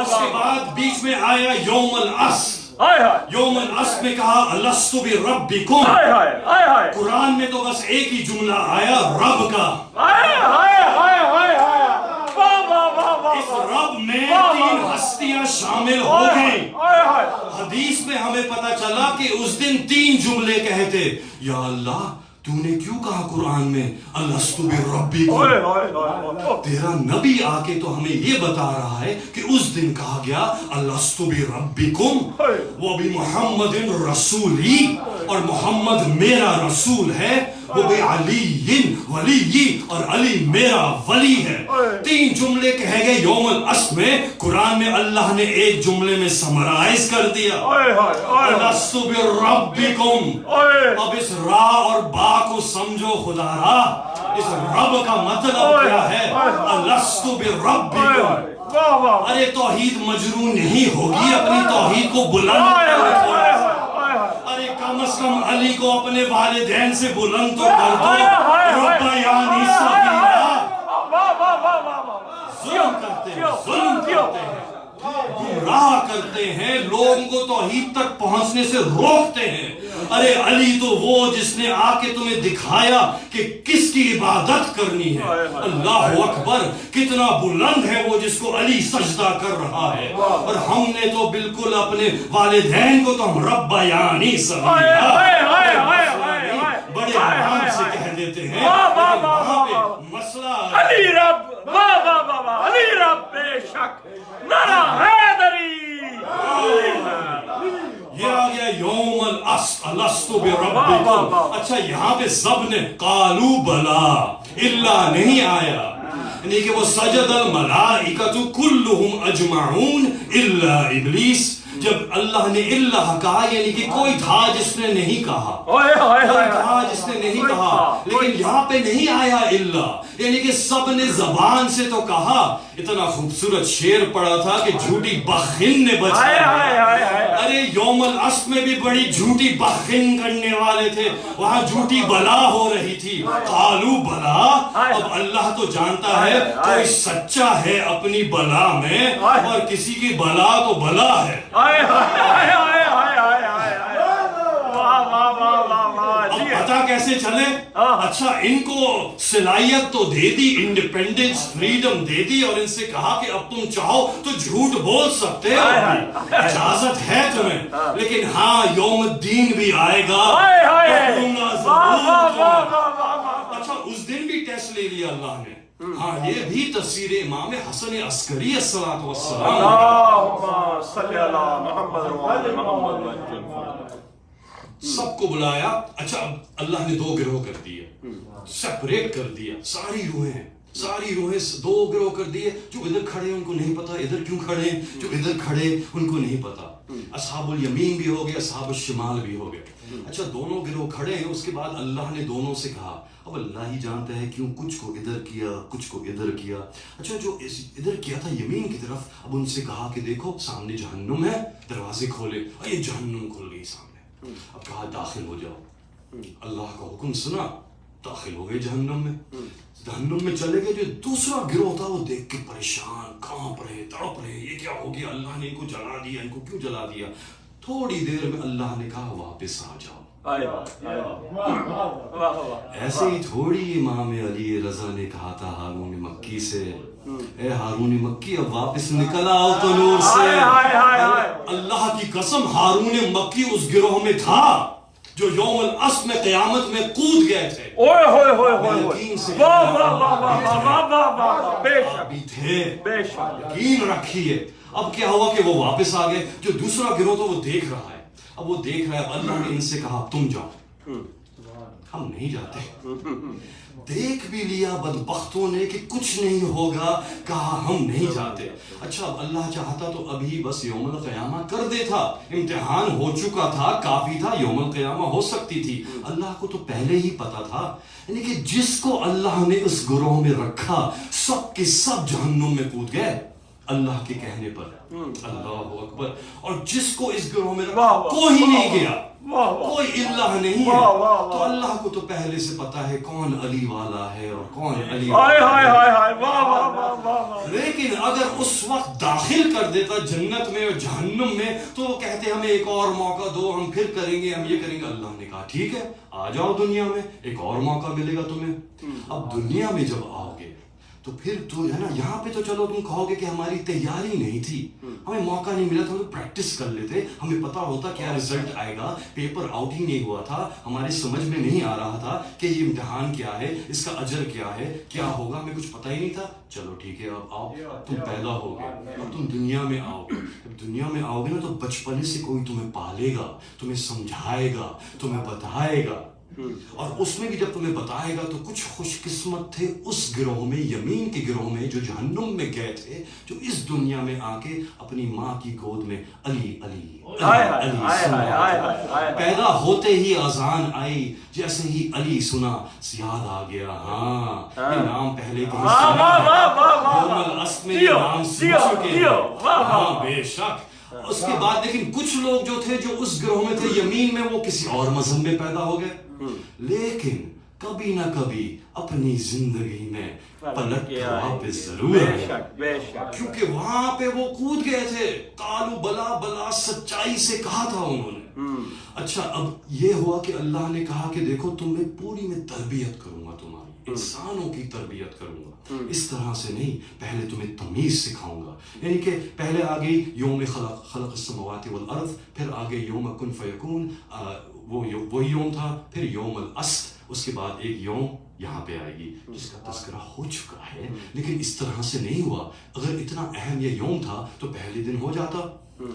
اس کے بعد بیچ میں آیا یوم العصر. یوم العصر میں کہا الستو بربکم. قرآن میں تو بس ایک ہی جملہ آیا رب کا. اس رب میں 3 ہستیاں شامل ہو گئیں. حدیث میں ہمیں پتا چلا کہ اس دن 3 جملے کہتے. یا اللہ تو نے کیوں کہا قرآن میں الستو بربکم. تیرا نبی آ کے تو ہمیں یہ بتا رہا ہے کہ اس دن کہا گیا الستو بربکم. وہ بھی محمد رسولی اور محمد میرا رسول ہے. وہ بھی علی ولی اور علی میرا ولی ہے. 3 جملے کہے گئے یوم العصر میں. قرآن میں اللہ نے ایک جملے میں سمرائز کر دیا الستو بربکم. اب اس را اور با کو سمجھو خدا را. اس رب کا مطلب کیا ہے الستو بربکم. ارے توحید مجروح نہیں ہوگی اپنی توحید کو بلند کرو. ارے کم از کم علی کو اپنے والدین سے بلند تو کر دو. ربیانی صغیرا. ظلم کرتے ہیں گمراہ کرتے ہیں لوگوں کو توحید تک پہنچنے سے روکتے ہیں. ارے علی تو وہ جس نے آ کے تمہیں دکھایا کہ کس کی عبادت کرنی ہے. اللہ اکبر کتنا بلند ہے وہ جس کو علی سجدہ کر رہا ہے. اور ہم نے تو بالکل اپنے والدین کو تو ہم ربیانی صغیرا بڑے آرام سے کہہ دیتے ہیں. وہاں پہ مسئلہ علی رب علی رب بے شک نرا حیدری. یہ آ گیا یوم العصر الستو بربکم. اچھا یہاں پہ سب نے قالو بلا اللہ نہیں آیا یعنی کہ وہ سجد الملائکۃ کلہم اجمعون الا ابلیس. جب اللہ نے اللہ کہا یعنی کہ کوئی تھا جس نے نہیں کہا. کوئی تھا جس نے نہیں کہا. لیکن یہاں پہ نہیں آیا اللہ یعنی کہ سب نے زبان سے تو کہا. اتنا خوبصورت شعر پڑا تھا کہ جھوٹی بخن نے بچایا. ارے یوم العصر میں بھی بڑی جھوٹی بخن کرنے والے تھے. وہاں جھوٹی بلا ہو رہی تھی. قالو بلا. اب اللہ تو جانتا ہے کوئی سچا ہے اپنی بلا میں اور کسی کی بلا تو بلا ہے. پتا کیسے چلے؟ اچھا ان کو صلاحیت تو دے دی انڈیپینڈنس فریڈم دے دی اور ان سے کہا کہ اب تم چاہو تو جھوٹ بول سکتے ہو اجازت ہے تمہیں. لیکن ہاں یوم الدین بھی آئے گا. اچھا اس دن بھی ٹیسٹ لے لیا اللہ نے. ہاں یہ بھی تفسیر امام حسن عسکری الصلوۃ والسلام. اللہم صلی علی محمد. سب کو بلایا. اچھا اللہ نے 2 گروہ کر دیے سیپریٹ کر دیا. ساری روحیں 2 گروہ کر دیے. جو ادھر کھڑے ان کو نہیں پتا ادھر کیوں کھڑے. جو ادھر کھڑے ان کو نہیں پتا. اصحاب الیمین بھی ہو گئے اصحاب الشمال بھی ہو گئے. اچھا دونوں گروہ کھڑے ہیں. اس کے بعد اللہ نے دونوں سے کہا اب اللہ ہی جانتا ہے کیوں کچھ کو ادھر کیا کچھ کو ادھر کیا. اچھا جو ادھر کیا تھا یمین کی طرف اب ان سے کہا کہ دیکھو سامنے جہنم ہے دروازے کھولے. اور یہ جہنم کھل گئی سامنے. اب کہا داخل ہو جاؤ. اللہ کا حکم سنا داخل ہو گئے جہنم میں. جہنم میں چلے گئے. جو دوسرا گروہ تھا وہ دیکھ کے پریشان, کانپ رہے, تڑپ رہے, یہ کیا ہو گیا, اللہ نے ان کو جلا دیا, ان کو کیوں جلا دیا. تھوڑی دیر میں اللہ نے کہا واپس آ جاؤ. ایسے ہی تھوڑی امام علی رضا نے کہا تھا ہارون مکی سے, اے ہارون مکی اب واپس نکل آؤ تو نور سے. اللہ کی قسم ہارون مکی اس گروہ میں تھا جو یوم العصر میں قیامت میں کود گئے تھے. یقین رکھیے. اب کیا ہوا کہ وہ واپس آ گئے. جو دوسرا گروہ تو وہ دیکھ رہا ہے, اب وہ دیکھ رہا ہے, اب اللہ نے ان سے کہا تم جاؤ. ہم نہیں جاتے. دیکھ بھی لیا بدبختوں نے کہ کچھ نہیں ہوگا, کہا ہم نہیں جاتے. اچھا اب اللہ چاہتا تو ابھی بس یوم القیامہ کر دیتا, امتحان ہو چکا تھا, کافی تھا, یوم القیامہ ہو سکتی تھی. اللہ کو تو پہلے ہی پتا تھا, یعنی کہ جس کو اللہ نے اس گروہ میں رکھا سب کے سب جہنم میں کود گئے اللہ کے کہنے پر. اللہ اکبر. اور جس کو اس گروہ میں رکھا کوئی نہیں گیا, کوئی اللہ نہیں ہے. تو اللہ کو تو پہلے سے پتا ہے کون علی والا ہے اور کون علی والا. لیکن اگر اس وقت داخل کر دیتا جنت میں اور جہنم میں تو وہ کہتے ہمیں ایک اور موقع دو, ہم پھر کریں گے, ہم یہ کریں گے. اللہ نے کہا ٹھیک ہے آ جاؤ دنیا میں, ایک اور موقع ملے گا تمہیں. اب دنیا میں جب آؤ گے تو پھر تو ہے نا, یہاں پہ تو چلو تم کہو گے کہ ہماری تیاری نہیں تھی, ہمیں موقع نہیں ملا تھا, ہم پریکٹس کر لیتے, ہمیں پتا ہوتا کیا رزلٹ آئے گا, پیپر آؤٹ ہی نہیں ہوا تھا, ہمارے سمجھ میں نہیں آ رہا تھا کہ یہ امتحان کیا ہے, اس کا اجر کیا ہے, کیا ہوگا, ہمیں کچھ پتہ ہی نہیں تھا. چلو ٹھیک ہے اب آؤ, تم پیدا ہو گئے, اب تم دنیا میں آؤ گے. اب دنیا میں آؤ گے نا تو بچپنے سے کوئی تمہیں پالے گا, تمہیں سمجھائے گا, تمہیں بتائے گا. اور اس میں بھی جب تمہیں بتائے گا تو کچھ خوش قسمت تھے اس گروہ میں, یمین کے گروہ میں, جو جہنم میں گئے تھے, جو اس دنیا میں آ کے اپنی ماں کی گود میں علی علی پیدا ہوتے ہی اذان آئی, جیسے ہی علی سنا یاد آ گیا, ہاں یہ نام پہلے کہیں نام سن چکے ہیں, ہاں بے شک. اس کے بعد لیکن کچھ لوگ جو تھے جو اس گروہ میں تھے یمین میں, وہ کسی اور مذہب میں پیدا ہو گئے. لیکن کبھی نہ کبھی اپنی زندگی میں پلٹ واپس ضرور ہے, کیونکہ وہاں پہ وہ کود گئے تھے. قالوا بلا بلا, سچائی سے کہا تھا انہوں نے. اچھا اب یہ ہوا کہ اللہ نے کہا کہ دیکھو تمہیں پوری میں تربیت کروں گا, تمہاری انسانوں کی تربیت کروں گا, اس طرح سے نہیں, پہلے تمہیں تمیز سکھاؤں گا. یعنی کہ پہلے آ گئی یوم خلق السماوات والارض, پھر آگے یوم کن فیکون, وہی یوم تھا, پھر یوم العصر, اس کے بعد ایک یوم یہاں پہ آئے گی جس کا تذکرہ ہو چکا ہے. لیکن اس طرح سے نہیں ہوا. اگر اتنا اہم یہ یوم تھا تو پہلے دن ہو جاتا,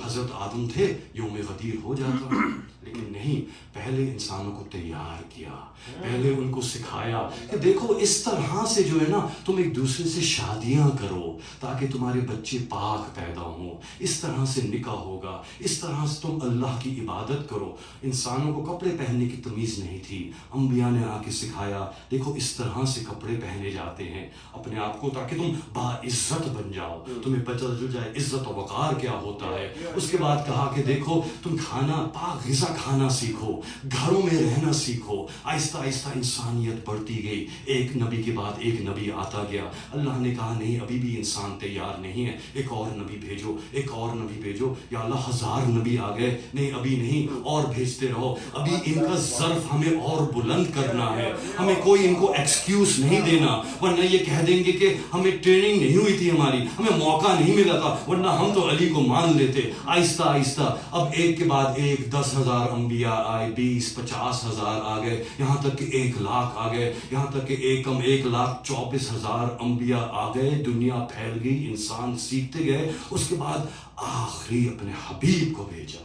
حضرت آدم تھے, یوم غدیر ہو جاتا. لیکن نہیں, پہلے انسانوں کو تیار کیا, پہلے ان کو سکھایا کہ دیکھو اس طرح سے جو ہے نا تم ایک دوسرے سے شادیاں کرو تاکہ تمہارے بچے پاک پیدا ہوں, اس طرح سے نکاح ہوگا, اس طرح سے تم اللہ کی عبادت کرو. انسانوں کو کپڑے پہننے کی تمیز نہیں تھی, انبیاء نے آ کے سکھایا دیکھو اس طرح سے کپڑے پہنے جاتے ہیں اپنے آپ کو, تاکہ تم باعزت بن جاؤ, تمہیں پتہ چل جائے عزت و وقار کیا ہوتا ہے. اس کے بعد کہا کہ دیکھو تم کھانا پاک غذا کھانا سیکھو, گھروں میں رہنا سیکھو. آہستہ آہستہ انسانیت بڑھتی گئی, ایک نبی کے بعد ایک نبی آتا گیا. اللہ نے کہا نہیں ابھی بھی انسان تیار نہیں ہے, ایک اور نبی بھیجو, ایک اور نبی بھیجو. یا اللہ 1000 نبی آ گئے, نہیں ابھی نہیں, اور بھیجتے رہو, ابھی ان کا ظرف ہمیں اور بلند کرنا ہے. ہمیں کوئی ان کو ایکسکیوز نہیں دینا, ورنہ یہ کہہ دیں گے کہ ہمیں ٹریننگ نہیں ہوئی تھی, ہمیں موقع نہیں ملا تھا, ورنہ ہم تو علی کو مان لیتے. آہستہ آہستہ اب ایک کے بعد ایک 10,000 انبیاء آئے, 20-50,000 آ گئے, یہاں تک کہ 1,00,000 آ گئے, یہاں تک کہ 1,24,000 انبیاء آ گئے. دنیا پھیل گئی, انسان سیکھتے گئے. اس کے بعد آخری اپنے حبیب کو بھیجا,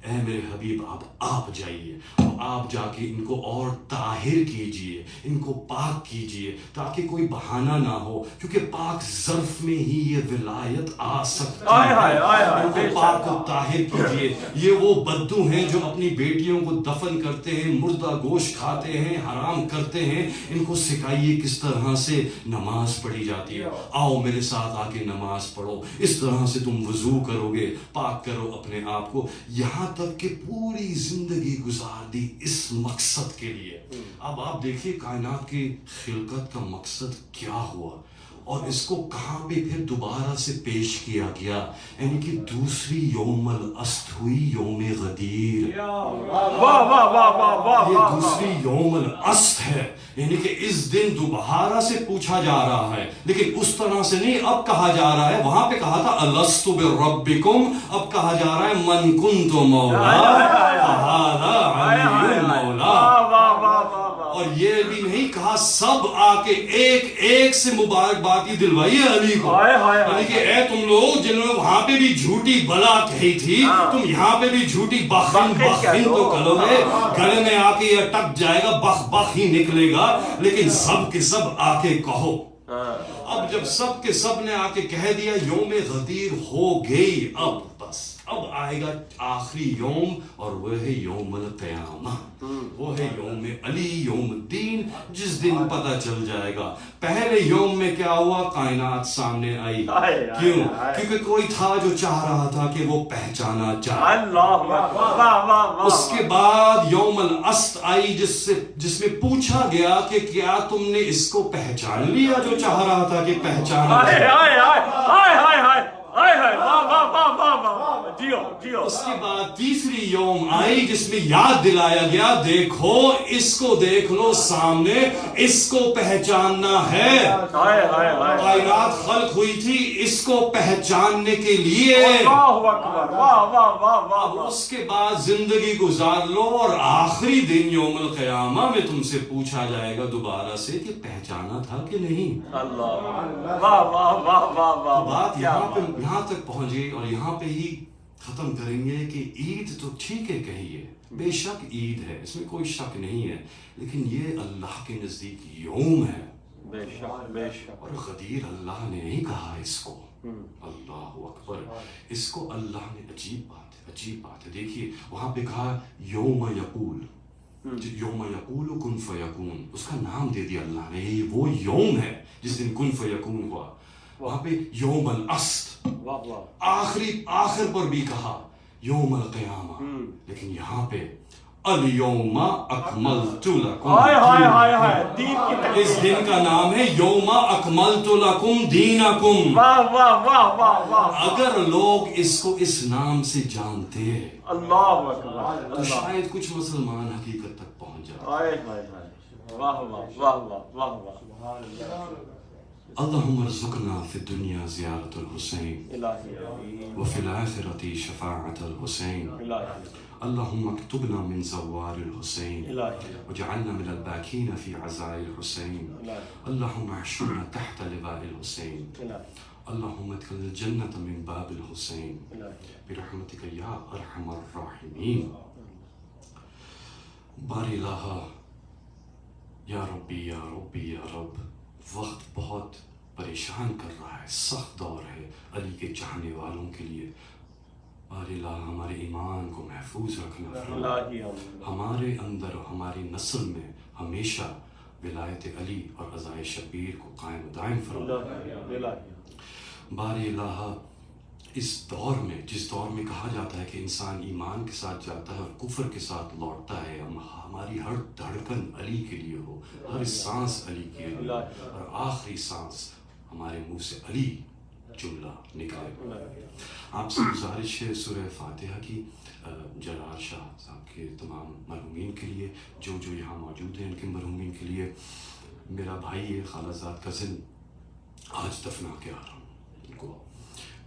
اے میرے حبیب آپ جائیے, آپ جا کے ان کو اور طاہر کیجئے, ان کو پاک کیجئے, تاکہ کوئی بہانہ نہ ہو, کیونکہ پاک ظرف میں ہی یہ ولایت آ سکتی ہے. ان کو پاک و طاہر کیجئے. یہ وہ بدو ہیں جو اپنی بیٹیوں کو دفن کرتے ہیں, مردہ گوشت کھاتے ہیں, حرام کرتے ہیں. ان کو سکھائیے کس طرح سے نماز پڑھی جاتی ہے. آؤ میرے ساتھ آ کے نماز پڑھو, اس طرح سے تم وضو کرو گے, پاک کرو اپنے آپ کو. یہاں یہاں تک کہ پوری زندگی گزار دی اس مقصد کے لیے. اب آپ دیکھیے کائنات کی خلقت کا مقصد کیا ہوا اور اس کو کہاں پہ پھر دوبارہ سے پیش کیا گیا, یعنی کہ دوسری یوم الاسط ہوئی یوم غدیر. یہ دوسری یوم الاسط ہے, یعنی کہ اس دن دوبارہ سے پوچھا جا رہا ہے, لیکن اس طرح سے نہیں. اب کہا جا رہا ہے, وہاں پہ کہا تھا الست بربکم, اب کہا جا رہا ہے من کنت مولا فہذا علی مولا. اور یہ بھی نہیں کہا سب آ کے ایک ایک سے مبارکبادی دلوائی ہے علی کو, یعنی کہ اے تم لوگ جنہوں نے وہاں پہ بھی جھوٹی بلا کہی تھی, تم یہاں پہ بھی جھوٹی بخن بخن تو کرو گے, گلے میں آ کے یہ اٹک جائے گا, بخ بخ ہی نکلے گا, لیکن سب کے سب آ کے کہو. اب جب سب کے سب نے آ کے کہہ دیا یوم غدیر ہو گئی, اب بس اب آئے گا آخری یوم, اور وہ ہے یوم القیامہ, وہ ہے یوم علی, یوم الدین, جس دن پتہ چل جائے گا. پہلے یوم میں کیا ہوا, کائنات سامنے آئی. کیوں؟ کیونکہ کوئی تھا جو چاہ رہا تھا کہ وہ پہچانا چاہے. اس کے بعد یوم الاسط آئی, جس میں پوچھا گیا کہ کیا تم نے اس کو پہچان لیا جو چاہ رہا تھا کہ پہچانا چاہے. اس کے بعد تیسری یوم آئی جس میں یاد دلایا گیا دیکھو اس کو دیکھ لو سامنے, اس کو پہچاننا ہے. کائنات خلق ہوئی تھی اس کو پہچاننے کے لیے. اب اس کے بعد زندگی گزار لو اور آخری دن یوم القیامہ میں تم سے پوچھا جائے گا دوبارہ سے کہ پہچانا تھا کہ نہیں. بات یہاں تک پہنچ گئی, اور یہاں پہ ہی ختم کریں گے کہ عید تو ٹھیک ہے کہیے, بے شک عید ہے, اس میں کوئی شک نہیں ہے, لیکن یہ اللہ کے نزدیک یوم ہے. بے شک. اور غدیر اللہ نے نہیں کہا اس کو, اللہ اکبر, اس کو اللہ نے, عجیب بات ہے. دیکھیے وہاں پہ کہا یوم یقول, یوم یقول کن فیکون, اس کا نام دے دیا اللہ نے, یہ وہ یوم ہے جس دن کن فیکون ہوا. وہاں پہ یوم الاسط, آخر پر بھی کہا یوم القیامہ, لیکن یہاں پہ الیوم اکملت لکم, اس دن کا نام ہے یوم اکملت لکم دینکم. اگر لوگ اس کو اس نام سے جانتے تو شاید کچھ مسلمان حقیقت تک پہنچ جاتے. اللهم ارزقنا في الدنيا زيارة الحسين وفي الآخرة شفاعة الحسين. اللهم اكتبنا من زوار الحسين واجعلنا من الباكين في عزاء الحسين. اللهم احشرنا تحت لواء الحسين. اللهم ادخل الجنة من باب الحسين برحمتك يا أرحم الراحمين. بار الہ یا ربی یا ربی یا رب, وقت بہت پریشان کر رہا ہے, سخت دور ہے علی کے چاہنے والوں کے لیے. بار الہ ہمارے ایمان کو محفوظ رکھنا, ہمارے اندر ہماری نسل میں ہمیشہ ولایت علی اور عزائے شبیر کو قائم دائم فرما. بار الہ اس دور میں, جس دور میں کہا جاتا ہے کہ انسان ایمان کے ساتھ جاتا ہے اور کفر کے ساتھ لوٹتا ہے, ہماری ہر دھڑکن علی کے لیے ہو, ہر سانس علی کے لیے, اور آخری سانس ہمارے منہ سے علی جملہ نکلے. آپ سے گزارش ہے سورہ فاتحہ کی جلال شاہ صاحب کے تمام مرحومین کے لیے, جو یہاں موجود ہیں ان کے مرحومین کے لیے. میرا بھائی ہے, خالہ زاد کزن, آج دفنا کے آ رہا ہوں ان کو.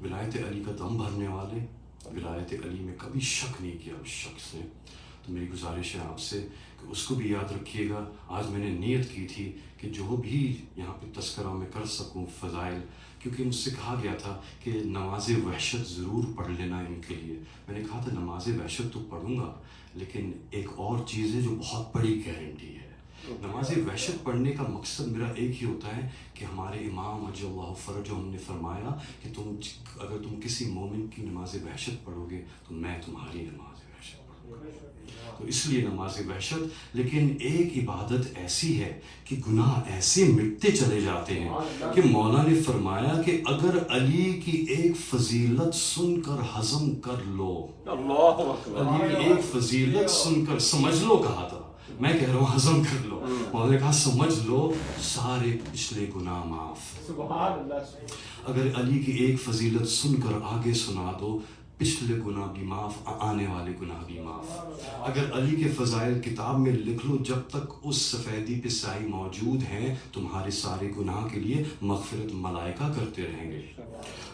ولایت علی کا دم بھرنے والے, ولایت علی میں کبھی شک نہیں کیا اس شخص نے. تو میری گزارش ہے آپ سے کہ اس کو بھی یاد رکھیے گا. آج میں نے نیت کی تھی کہ جو بھی یہاں پہ تذکرہ میں کر سکوں فضائل, کیونکہ مجھ سے کہا گیا تھا کہ نماز وحشت ضرور پڑھ لینا ان کے لیے. میں نے کہا تھا نماز وحشت تو پڑھوں گا, لیکن ایک اور چیز ہے جو بہت بڑی گارنٹی ہے. نماز وحشت پڑھنے کا مقصد میرا ایک ہی ہوتا ہے کہ ہمارے امام عجل اللہ فرجہ نے فرمایا کہ اگر تم کسی مومن کی نماز وحشت پڑھو گے تو میں تمہاری نماز وحشت پڑھوں تو اس لیے نماز وحشت. لیکن ایک عبادت ایسی ہے کہ گناہ ایسے مٹتے چلے جاتے ہیں کہ مولا نے فرمایا کہ اگر علی کی ایک فضیلت سن کر ہضم کر لو, علی کی ایک فضیلت سن کر سمجھ لو, کہا تھا, میں کہہ رہا ہوں ہضم کر لو, مولا نے کہا سمجھ لو سارے پچھلے گناہ معاف. اگر علی کی ایک فضیلت سن کر آگے سنا دو, پچھلے گناہ بھی معاف, آنے والے گناہ بھی معاف. اگر علی کے فضائل کتاب میں لکھ لو, جب تک اس سفیدی پہ سائی موجود ہیں تمہارے سارے گناہ کے لیے مغفرت ملائکہ کرتے رہیں گے.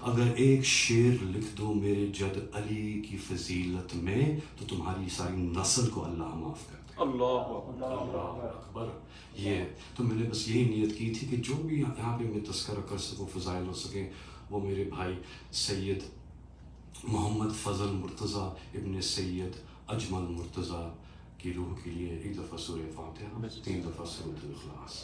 اگر ایک شعر لکھ دو میرے جد علی کی فضیلت میں, تو تمہاری ساری نسل کو اللہ معاف کرتے. اللہ اکبر. یہ تو میں نے بس یہی نیت کی تھی کہ جو بھی یہاں پہ میں تذکرہ کر سکوں, فضائل ہو سکیں, وہ میرے بھائی سید محمد فضل مرتضیٰ ابن سید اجمل مرتضیٰ کی روح کے لیے ایک دفعہ سورہ فاتحہ, 3 دفعہ سورۃ الاخلاص.